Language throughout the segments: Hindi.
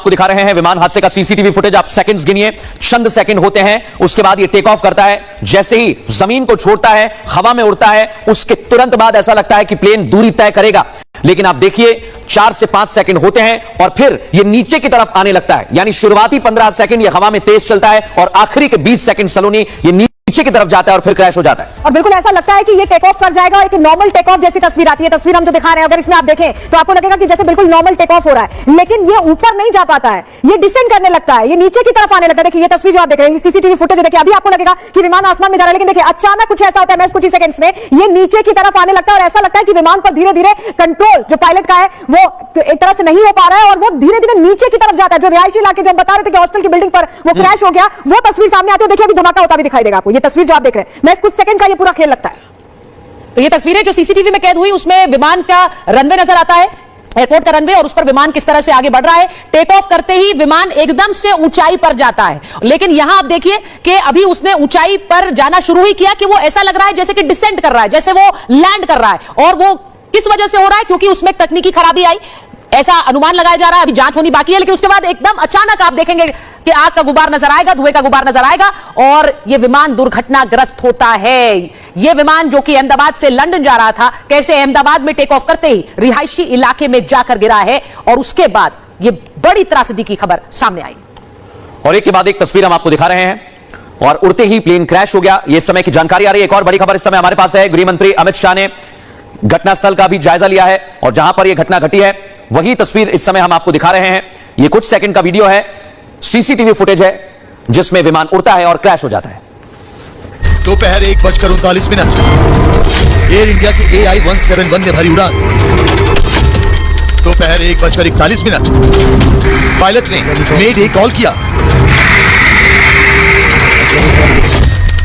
आपको दिखा रहे हैं विमान हादसे का सीसीटीवी फुटेज। आप सेकंड्स गिनिए, चंद सेकंड होते हैं, उसके बाद ये टेक ऑफ करता है। जैसे ही जमीन को छोड़ता है, हवा में उड़ता है, उसके तुरंत बाद ऐसा लगता है कि प्लेन दूरी तय करेगा। लेकिन आप देखिए 4 से 5 सेकंड होते हैं और फिर ये नीचे की तरफ आने लगता है। यानी शुरुआती 15 सेकंड ये हवा में तेज चलता है और आखिरी के 20 सेकंड सलोनी ये नीचे की तरफ जाता है और फिर क्रैश हो जाता है। और बिल्कुल ऐसा लगता है कि ये टेक ऑफ कर जाएगा और एक नॉर्मल टेक ऑफ जैसी तस्वीर आती है। तस्वीर हम जो दिखा रहे हैं, अगर इसमें आप देखें तो आपको लगेगा कि जैसे बिल्कुल नॉर्मल टेक ऑफ हो रहा है, लेकिन ये ऊपर नहीं जा पाता है, ये डिसेंड करने लगता है, ये नीचे की तरफ आने लगता है। देखिए ये तस्वीर जो आप देख रहे हैं, सीसीटीवी फुटेज देखिए, अभी आपको लगेगा कि विमान आसमान में जा रहा है, लेकिन देखिए अचानक कुछ ऐसा होता है, कुछ ही सेकंड्स में ये नीचे की तरफ आने लगता है और ऐसा लगता है कि विमान पर धीरे धीरे कंट्रोल जो पायलट का है वो एक तरह से नहीं हो पा रहा है और वो धीरे धीरे नीचे की तरफ जाता है। जो रिहायशी इलाके जो हम बता रहे थे कि हॉस्टल की बिल्डिंग पर वो क्रैश हो गया, वो तस्वीर सामने आती है। देखिए अभी धमाका होता भी दिखाई देगा आपको। ये तस्वीर जो आप देख रहे हैं, मैं कुछ सेकंड का ये पूरा खेल लगता है। तो ये तस्वीरें जो सीसीटीवी में कैद हुई, उसमें विमान का रनवे नजर आता है, एयरपोर्ट का रनवे, और उस पर विमान किस तरह से आगे बढ़ रहा है। टेक ऑफ करते ही विमान एकदम से ऊंचाई पर जाता है, लेकिन यहां आप देखिए कि अभी उसने ऊंचाई पर जाना शुरू ही किया कि वो ऐसा लग रहा है जैसे कि डिसेंट कर रहा है, जैसे वो लैंड कर रहा है। और वो किस वजह से हो रहा है? क्योंकि उसमें तकनीकी खराबी आई, ऐसा अनुमान लगाया जा रहा है। अभी जांच होनी बाकी है, लेकिन उसके बाद एकदम अचानक आप देखेंगे कि आग का गुबार नजर आएगा, धुएं का गुबार नजर आएगा और यह विमान दुर्घटनाग्रस्त होता है। यह विमान जो कि अहमदाबाद से लंदन जा रहा था, कैसे अहमदाबाद में टेक ऑफ करते ही रिहायशी इलाके में जाकर गिरा है और उसके बाद यह बड़ी त्रासदी की खबर सामने आई। और एक के बाद एक तस्वीर हम आपको दिखा रहे हैं और उड़ते ही प्लेन क्रैश हो गया। यह समय की जानकारी आ रही है। एक और बड़ी खबर इस समय हमारे पास है। गृह मंत्री अमित शाह ने घटनास्थल का भी जायजा लिया है और जहां पर यह घटना घटी है वही तस्वीर इस समय हम आपको दिखा रहे हैं। यह कुछ सेकंड का वीडियो है, सीसीटीवी फुटेज है जिसमें विमान उड़ता है और क्रैश हो जाता है। दोपहर 1:39 एयर इंडिया की AI-171 ने भरी उड़ान। दोपहर 1:41 पायलट ने मेडे कॉल किया।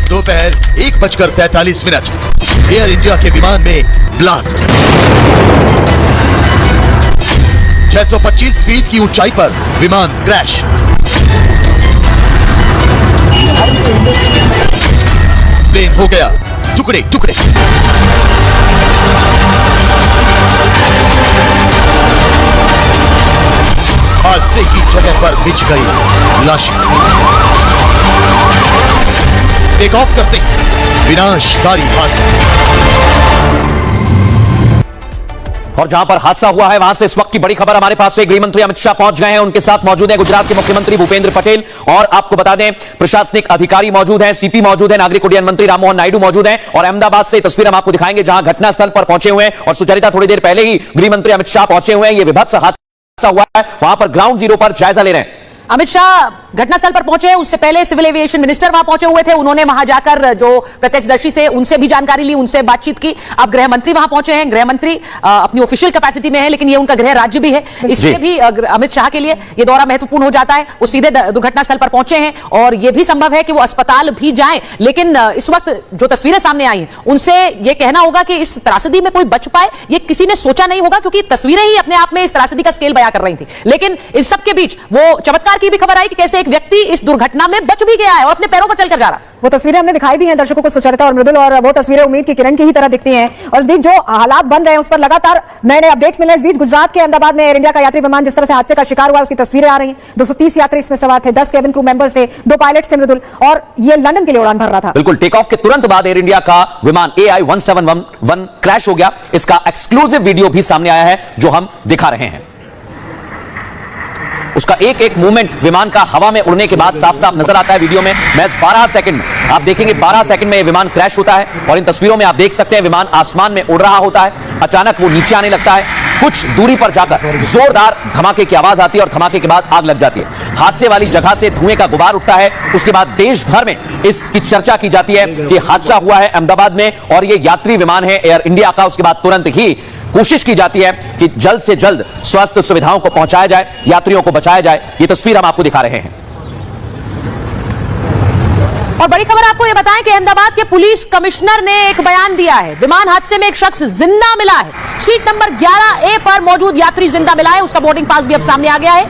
दोपहर 1:43 एयर इंडिया के विमान में ब्लास्ट। 625 फीट की ऊंचाई पर विमान क्रैश। प्लेन हो गया टुकड़े टुकड़े। हादसे की जगह पर बिछ गई लाशें। टेक ऑफ करते विनाशकारी हादसा। और जहां पर हादसा हुआ है वहां से इस वक्त की बड़ी खबर हमारे पास से गृह मंत्री अमित शाह पहुंच गए हैं। उनके साथ मौजूद हैं गुजरात के मुख्यमंत्री भूपेंद्र पटेल और आपको बता दें प्रशासनिक अधिकारी मौजूद हैं, सीपी मौजूद हैं, नागरिक उड्डयन मंत्री राममोहन नायडू मौजूद हैं। और अहमदाबाद से तस्वीर हम आपको दिखाएंगे जहां घटनास्थल पर पहुंचे हुए हैं और सुचरिता थोड़ी देर पहले ही गृह मंत्री अमित शाह पहुंचे हुए हैं। यह विभत्स हादसा हुआ है, वहां पर ग्राउंड जीरो पर जायजा ले रहे हैं। अमित शाह घटनास्थल पर पहुंचे हैं, उससे पहले सिविल एविएशन मिनिस्टर वहां पहुंचे हुए थे। उन्होंने वहां जाकर जो प्रत्यक्षदर्शी से उनसे भी जानकारी ली, उनसे बातचीत की। अब गृह मंत्री वहां पहुंचे हैं। गृह मंत्री अपनी ऑफिशियल कैपेसिटी में है, लेकिन ये उनका गृह राज्य भी है, इसलिए भी अमित शाह के लिए ये दौरा महत्वपूर्ण हो जाता है। वो सीधे दुर्घटनास्थल पर पहुंचे हैं और यह भी संभव है कि वो अस्पताल भी जाएं, लेकिन इस वक्त जो तस्वीरें सामने आई हैं उनसे यह कहना होगा कि इस त्रासदी में कोई बच पाए ये किसी ने सोचा नहीं होगा, क्योंकि तस्वीरें ही अपने आप में इस त्रासदी का स्केल बयां कर रही थी। लेकिन इस सब के बीच वो चमत्कार की भी खबर आई कि कैसे एक व्यक्ति इस दुर्घटना में बच भी गया है और अपने पैरों पर चलकर जा रहा। वो तस्वीरें हमने दिखाई भी हैं दर्शकों को, सुचरिता और मृदुल, और वो तस्वीरें उम्मीद की किरण की ही तरह दिखती हैं। और इस बीच जो हालात बन रहे हैं उस पर लगातार नए नए अपडेट्स मिल रहे हैं। इस बीच गुजरात के अहमदाबाद में एयर इंडिया का यात्री विमान जिस तरह से हादसे का शिकार हुआ उसकी तस्वीरें आ रही हैं। 230 यात्री इसमें सवार थे, 10 केबिन क्रू मेंबर्स थे, 2 पायलट थे मृदुल, और ये लंदन के लिए उड़ान भर रहा था। बिल्कुल, टेक ऑफ के तुरंत बाद एयर इंडिया का विमान AI-171 क्रैश हो गया। इसका एक्सक्लूसिव वीडियो भी सामने आया है जो हम दिखा रहे हैं। उसका एक एक मूवमेंट विमान का हवा में उड़ने के बाद साफ साफ नजर आता है वीडियो में। महज 12 सेकंड में आप देखेंगे, 12 सेकंड में विमान क्रैश होता है और इन तस्वीरों में आप देख सकते हैं विमान आसमान में उड़ रहा होता है। अचानक वो नीचे आने लगता है, कुछ दूरी पर जाकर जोरदार धमाके की आवाज आती है और धमाके के बाद आग लग जाती है। हादसे वाली जगह से धुएं का गुबार उठता है। उसके बाद देश भर में इसकी चर्चा की जाती है कि हादसा हुआ है अहमदाबाद में और ये यात्री विमान है एयर इंडिया का। उसके बाद तुरंत ही कोशिश की जाती है कि जल्द से जल्द स्वास्थ्य सुविधाओं को पहुंचाया जाए, यात्रियों को बचाया जाए। ये तस्वीर हम आपको दिखा रहे हैं। और बड़ी खबर आपको यह बताएं कि अहमदाबाद के पुलिस कमिश्नर ने एक बयान दिया है। विमान हादसे में एक शख्स जिंदा मिला है। सीट नंबर 11A पर मौजूद यात्री जिंदा मिला है। उसका बोर्डिंग पास भी अब सामने आ गया है।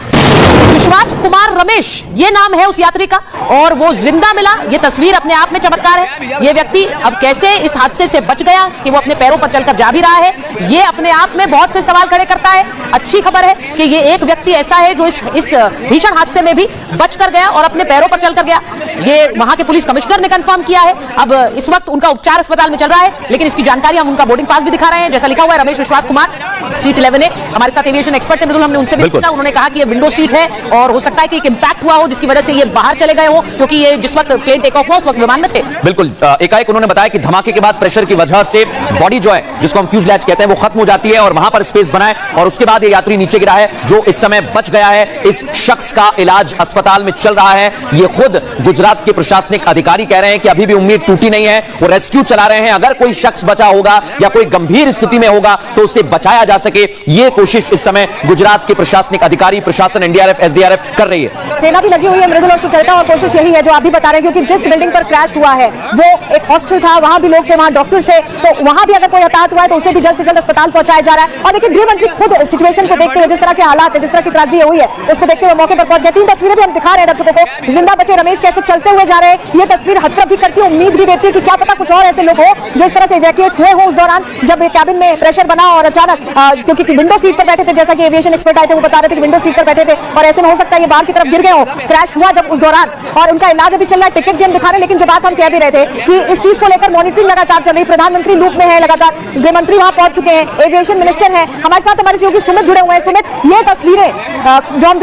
विश्वास कुमार रमेश ये नाम है उस यात्री का, और वो जिंदा मिला। ये तस्वीर अपने आप में चमत्कार है। ये व्यक्ति अब कैसे इस हादसे से बच गया कि वो अपने पैरों पर चलकर जा भी रहा है, ये अपने आप में बहुत से सवाल खड़े करता है। अच्छी खबर है कि ये एक व्यक्ति ऐसा है जो इस भीषण हादसे में भी बचकर गया और अपने पैरों पर चलकर गया। ये वहां के पुलिस कमिश्नर ने कंफर्म किया है। अब इस वक्त उनका उपचार अस्पताल में चल रहा है, लेकिन इसकी जानकारी हम उनका बोर्डिंग पास भी दिखा रहे हैं। जैसा लिखा हुआ है रमेश विश्वास कुमार, सीट 11 है। हमारे साथ एविएशन एक्सपर्ट है मृदुल, हमने उनसे भी पूछा। उन्होंने कहा कि ये विंडो सीट है और हो सकता है कि एक इंपैक्ट हुआ हो जिसकी वजह से ये बाहर चले गए हो, क्योंकि ये जिस वक्त प्लेन टेक ऑफ हुआ उस वक्त विमान में थे। बिल्कुल, एकाएक उन्होंने बताया कि धमाके के बाद प्रेशर की वजह से बॉडी जो है, जिसको हम फ्यूजलेज कहते हैं, वो खत्म हो जाती है और वहां पर स्पेस बना है और उसके बाद ये यात्री नीचे गिरा है जो इस समय बच गया है। इस शख्स का इलाज अस्पताल में चल रहा है। ये खुद गुजरात के प्रशासनिक अधिकारी कह रहे हैं कि अभी भी उम्मीद टूटी नहीं है, वो रेस्क्यू चला रहे हैं। अगर कोई शख्स बचा होगा या कोई गंभीर स्थिति में होगा तो उसे बचाया जा सके, ये कोशिश इस समय गुजरात के प्रशासनिक अधिकारी, प्रशासन, एनडीआरएफ, एसडीआरएफ कर रही है। सेना भी लगी हुई है मृदुल और सुचरिता, और कोशिश यही है जो आप भी बता रहे हैं, क्योंकि जिस बिल्डिंग पर क्रैश हुआ है वो एक हॉस्टल था, वहां भी लोग थे, वहां डॉक्टर्स थे, तो वहां भी अगर कोई हताहत हुआ है तो उसे भी जल्द से जल्द अस्पताल पहुंचाया जा रहा है। और देखिए गृह मंत्री खुद सिचुएशन को देखते हुए, जिस तरह के हालात है, जिस तरह की त्रासदी हुई है, उसको देखते हुए मौके पर पहुंच गए। 3 तस्वीरें भी हम दिखा रहे हैं दर्शकों को, जिंदा बचे रमेश कैसे चलते हुए जा रहे हैं। ये तस्वीर हतप्रभ भी करती है, उम्मीद भी देती है कि क्या पता कुछ और ऐसे लोग हो जो इस तरह से इवैक्यूएट हुए हो उस दौरान जब कैबिन में प्रेशर बना और अचानक, क्योंकि विंडो सीट पर बैठे थे, जैसा कि एविएशन एक्सपर्ट आए थे वो बता रहे थे कि विंडो सीट पर बैठे थे और ऐसे में हो सकता है ये बाहर की तरफ गिर गए हो, क्रैश हुआ जब उस दौरान, और उनका इलाज अभी चल रहा है। टिकट भी हम दिखा रहे हैं, लेकिन जो बात हम कह भी रहे थे कि इस चीज को लेकर मॉनिटरिंग लगातार चल रही, प्रधानमंत्री लूप में है लगातार, गृह मंत्री वहां पहुंच चुके हैं, एविएशन मिनिस्टर है हमारे साथ, हमारे सहयोगी सुमित जुड़े हुए हैं। सुमित, ये तस्वीरें जो हम